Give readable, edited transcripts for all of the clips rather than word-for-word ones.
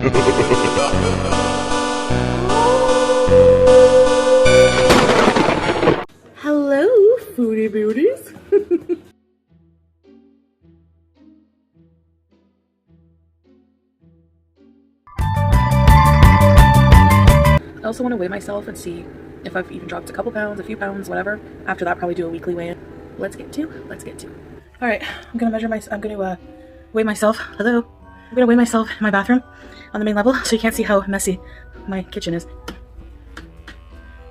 Hello, foodie beauties. I also want to weigh myself and see if I've even dropped a couple pounds, a few pounds, whatever. After that, probably do a weekly weigh-in. Let's get to. All right, I'm gonna weigh myself. Hello. I'm gonna weigh myself in my bathroom on the main level, so you can't see how messy my kitchen is. I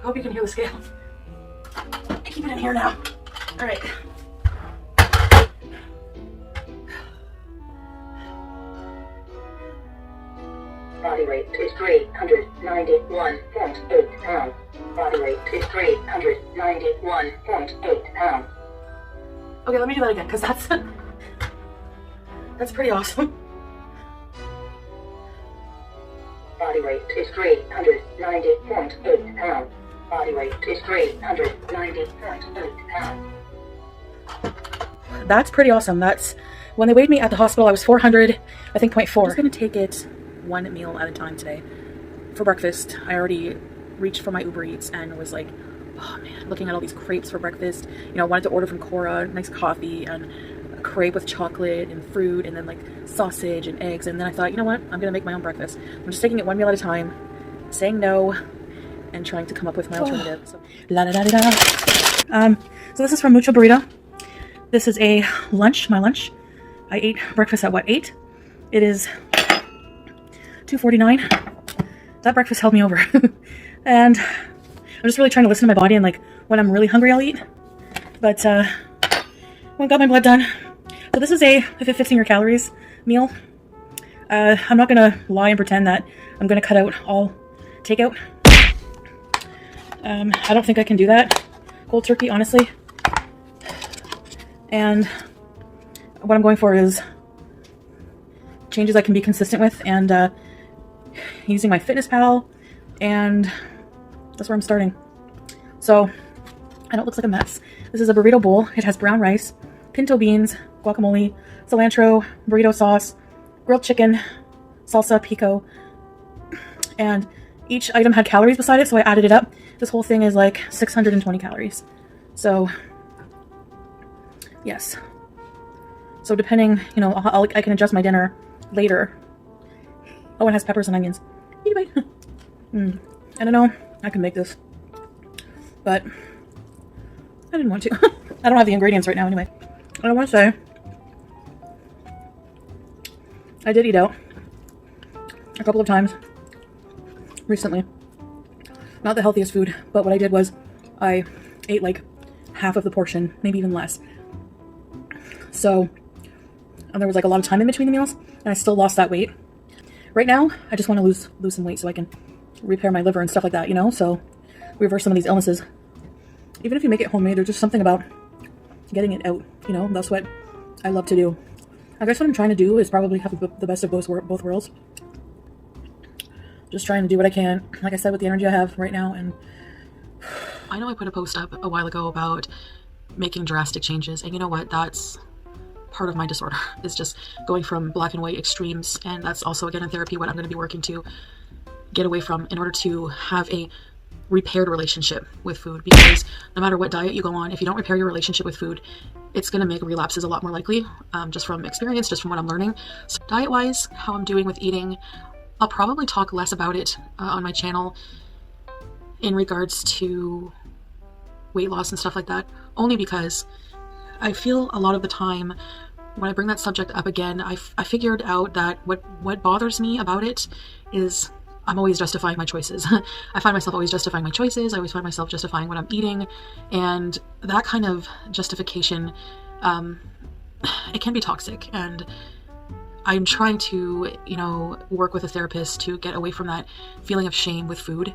hope you can hear the scale. I keep it in here now. All right. Body weight is 391.8 pounds. Body weight is 391.8 pounds. Okay, let me do that again, because that's pretty awesome. Body weight is 390.8 pounds. Body weight is 390.8 pounds. That's pretty awesome. That's when they weighed me at the hospital, I was 400, I think, 0.4. I'm just gonna take it one meal at a time today. For breakfast, I already reached for my Uber Eats and was like, oh man, looking at all these crepes for breakfast. You know, I wanted to order from Cora, nice coffee and a crepe with chocolate and fruit and then like sausage and eggs. And then I thought, you know what? I'm gonna make my own breakfast. I'm just taking it one meal at a time, saying no, and trying to come up with my alternative. So, so this is from Mucho Burrito. This is a lunch, my lunch. I ate breakfast at what, 8? It is 2:49. That breakfast held me over. And I'm just really trying to listen to my body, and like when I'm really hungry I'll eat. But when I got my blood done. So this is a 1500 calories meal. I'm not gonna lie and pretend that I'm gonna cut out all takeout. I don't think I can do that cold turkey, honestly. And what I'm going for is changes I can be consistent with, and using my FitnessPal, and that's where I'm starting. So I know it looks like a mess. This is a burrito bowl. It has brown rice, pinto beans, guacamole, cilantro, burrito sauce, grilled chicken, salsa, pico, and each item had calories beside it, so I added it up. This whole thing is like 620 calories. So yes. So depending, you know, I can adjust my dinner later. Oh, it has peppers and onions. Eat a bite. I don't know. I can make this, but I didn't want to. I don't have the ingredients right now anyway. I want to say I did eat out a couple of times recently. Not the healthiest food, but what I did was I ate like half of the portion, maybe even less. So there was like a lot of time in between the meals, and I still lost that weight. Right now, I just want to lose some weight so I can repair my liver and stuff like that, you know? So reverse some of these illnesses. Even if you make it homemade, there's just something about getting it out, you know? That's what I love to do. I guess what I'm trying to do is probably have the best of both worlds. Just trying to do what I can, like I said, with the energy I have right now. And I know I put a post up a while ago about making drastic changes, and you know what? That's part of my disorder, is just going from black and white extremes. And that's also, again, in therapy, what I'm going to be working to get away from in order to have a repaired relationship with food. Because no matter what diet you go on, if you don't repair your relationship with food, it's going to make relapses a lot more likely, just from experience, just from what I'm learning. So diet wise, how I'm doing with eating, I'll probably talk less about it on my channel in regards to weight loss and stuff like that, only because I feel a lot of the time when I bring that subject up again, I figured out that what bothers me about it is I'm always justifying my choices. I find myself always justifying my choices. I always find myself justifying what I'm eating, and that kind of justification, it can be toxic. And I'm trying to, you know, work with a therapist to get away from that feeling of shame with food.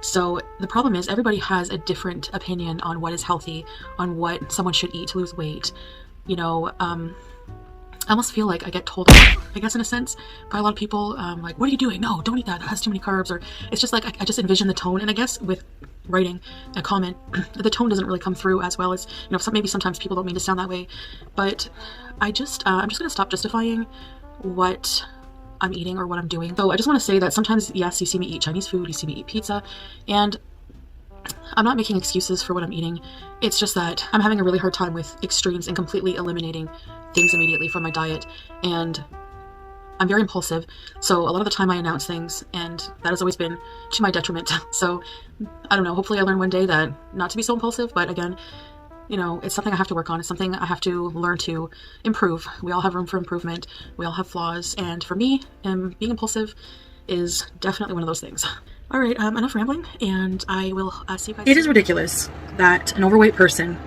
So the problem is everybody has a different opinion on what is healthy, on what someone should eat to lose weight. You know, I almost feel like I get told off, I guess, in a sense, by a lot of people, like, what are you doing? No, don't eat that. That has too many carbs. Or it's just like, I just envision the tone. And I guess with writing a comment, the tone doesn't really come through as well as, you know, maybe sometimes people don't mean to sound that way. But I'm just going to stop justifying what I'm eating or what I'm doing. So I just want to say that sometimes, yes, you see me eat Chinese food, you see me eat pizza, and I'm not making excuses for what I'm eating. It's just that I'm having a really hard time with extremes and completely eliminating things immediately from my diet. And I'm very impulsive, so a lot of the time I announce things, and that has always been to my detriment. So I don't know, hopefully I learn one day that not to be so impulsive, but again, you know, it's something I have to work on. It's something I have to learn to improve. We all have room for improvement. We all have flaws, and for me, being impulsive is definitely one of those things. All right, enough rambling, and I will see you guys. It is ridiculous that an overweight person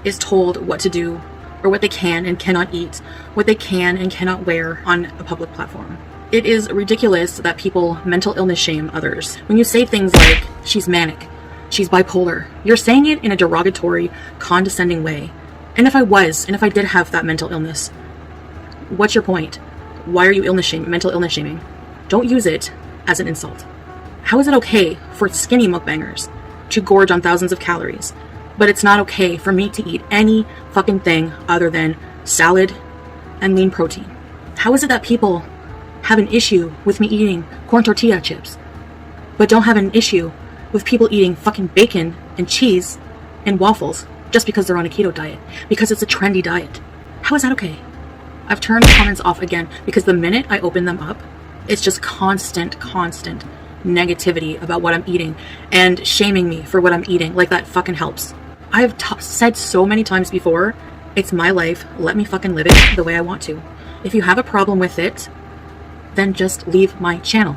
is told what to do or what they can and cannot eat, what they can and cannot wear on a public platform. It is ridiculous that people mental illness shame others. When you say things like, she's manic, she's bipolar, you're saying it in a derogatory, condescending way. And if I did have that mental illness, what's your point? Why are you mental illness shaming? Don't use it as an insult. How is it okay for skinny mukbangers to gorge on thousands of calories, but it's not okay for me to eat any fucking thing other than salad and lean protein? How is it that people have an issue with me eating corn tortilla chips, but don't have an issue with people eating fucking bacon and cheese and waffles just because they're on a keto diet, because it's a trendy diet? How is that okay? I've turned comments off again because the minute I open them up, it's just constant negativity about what I'm eating and shaming me for what I'm eating. Like that fucking helps. I have said so many times before, it's my life. Let me fucking live it the way I want to. If you have a problem with it, then just leave my channel.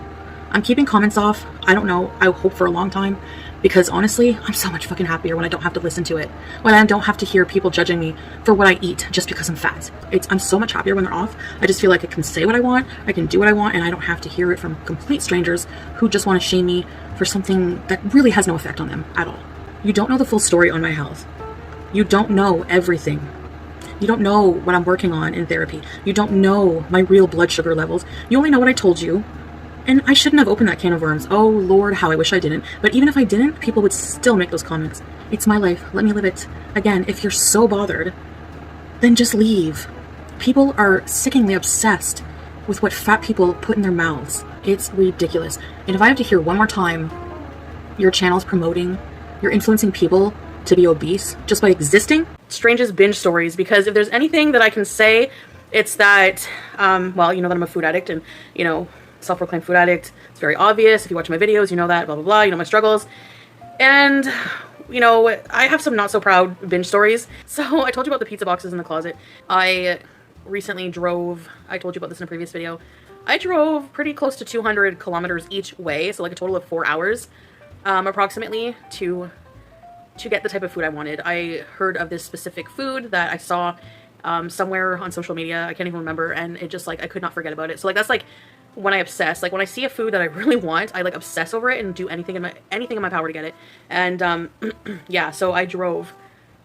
I'm keeping comments off. I don't know. I hope for a long time, because honestly, I'm so much fucking happier when I don't have to listen to it. When I don't have to hear people judging me for what I eat just because I'm fat. I'm so much happier when they're off. I just feel like I can say what I want, I can do what I want, and I don't have to hear it from complete strangers who just want to shame me for something that really has no effect on them at all. You don't know the full story on my health. You don't know everything. You don't know what I'm working on in therapy. You don't know my real blood sugar levels. You only know what I told you. And I shouldn't have opened that can of worms. Oh Lord, how I wish I didn't. But even if I didn't, people would still make those comments. It's my life. Let me live it. Again, if you're so bothered, then just leave. People are sickeningly obsessed with what fat people put in their mouths. It's ridiculous. And if I have to hear one more time, your channel's promoting, you're influencing people to be obese just by existing. Strangest binge stories, because if there's anything that I can say, it's that, well, you know that I'm a food addict, and, you know, self-proclaimed food addict. It's very obvious. If you watch my videos, you know that, blah, blah, blah. You know my struggles. And, you know, I have some not so proud binge stories. So I told you about the pizza boxes in the closet. I recently drove, I told you about this in a previous video. I drove pretty close to 200 kilometers each way. So like a total of 4 hours, approximately, to get the type of food I wanted. I heard of this specific food that I saw somewhere on social media. I can't even remember. And it just, like, I could not forget about it. So like, that's like when I obsess. Like when I see a food that I really want, I like obsess over it and do anything in my power to get it. And yeah, so I drove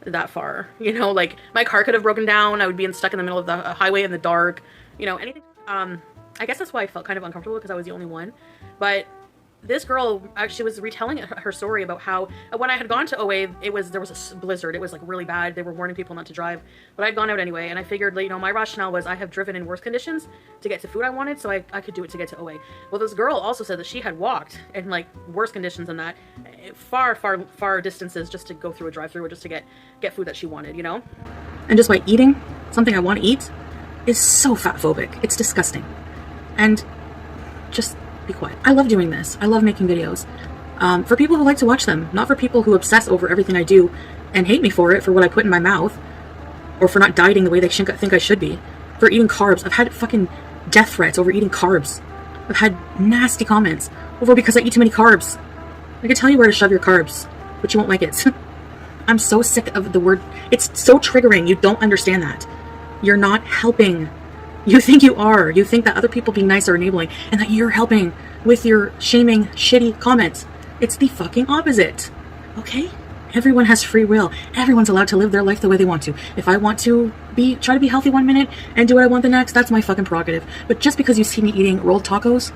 that far, you know, like my car could have broken down. I would be stuck in the middle of the highway in the dark, you know, anything. I guess that's why I felt kind of uncomfortable, because I was the only one. But this girl actually was retelling her story about how when I had gone to OA, there was a blizzard. It was like really bad. They were warning people not to drive, but I'd gone out anyway. And I figured, you know, my rationale was I have driven in worse conditions to get to food I wanted, so I could do it to get to OA. Well, this girl also said that she had walked in like worse conditions than that, far distances, just to go through a drive-through or just to get food that she wanted, you know? And just by eating something I want to eat is so fat phobic. It's disgusting. And just be quiet. I love doing this. I love making videos for people who like to watch them, not for people who obsess over everything I do and hate me for it, for what I put in my mouth, or for not dieting the way they think I should be, for eating carbs. I've had fucking death threats over eating carbs. I've had nasty comments over because I eat too many carbs. I could tell you where to shove your carbs, but you won't like it. I'm so sick of the word. It's so triggering. You don't understand that. You're not helping. You think you are. You think that other people being nice are enabling, and that you're helping with your shaming, shitty comments. It's the fucking opposite. Okay? Everyone has free will. Everyone's allowed to live their life the way they want to. If I want to try to be healthy one minute and do what I want the next, that's my fucking prerogative. But just because you see me eating rolled tacos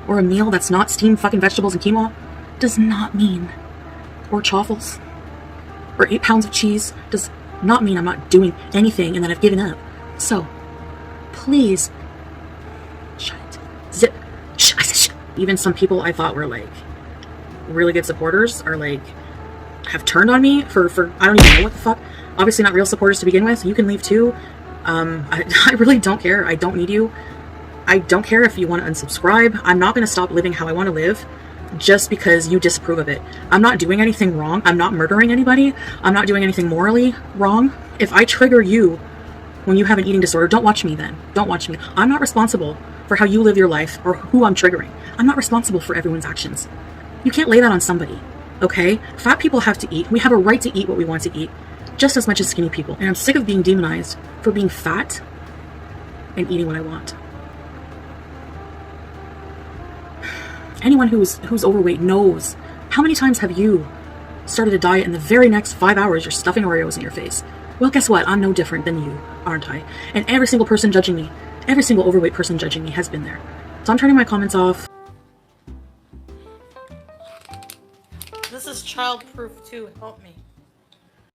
or a meal that's not steamed fucking vegetables and quinoa does not mean, or chaffles, or 8 pounds of cheese does not mean I'm not doing anything and that I've given up. So, please, shut it. Even some people I thought were like really good supporters are like have turned on me for I don't even know what the fuck. Obviously not real supporters to begin with. You can leave too. I really don't care. I don't need you. I don't care if you want to unsubscribe. I'm not going to stop living how I want to live just because you disapprove of it. I'm not doing anything wrong. I'm not murdering anybody. I'm not doing anything morally wrong. If I trigger you when you have an eating disorder, don't watch me then. Don't watch me. I'm not responsible for how you live your life or who I'm triggering. I'm not responsible for everyone's actions. You can't lay that on somebody, okay? Fat people have to eat. We have a right to eat what we want to eat, just as much as skinny people. And I'm sick of being demonized for being fat and eating what I want. Anyone who's overweight knows. How many times have you started a diet and the very next 5 hours you're stuffing Oreos in your face? Well, guess what? I'm no different than you, aren't I? And every single person judging me, every single overweight person judging me has been there. So I'm turning my comments off. This is childproof too. Help me.